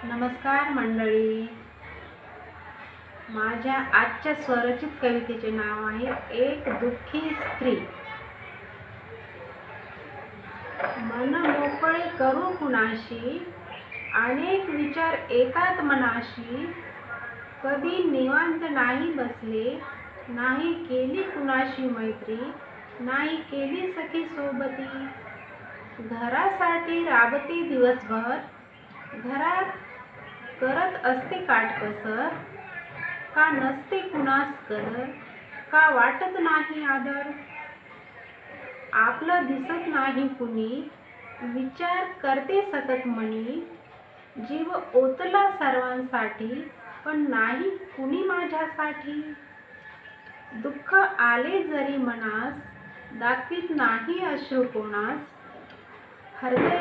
नमस्कार मंडळी. माझ्या आजच्या स्वरचित कवितेचे नाव आहे एक दुःखी स्त्री. मन मोकळे करू कुणाशी, अनेक विचार येतात मनाशी. कधी निवांत नाही बसले, नाही केली कुणाशी मैत्री, नाही केली सखी सोबती. घरासाठी राबते दिवसभर, घरात करत असते काटकसर. का नसते कुणास कदर, का वाटत नाही आदर. आपलं दिसत नाही कुणी, विचार करते सतत मनी. जीव ओतला सर्वांसाठी, पण नाही कुणी माझ्यासाठी. दुःख आले जरी मनास, दाखवीत नाही अश्रू कोणास. हृदय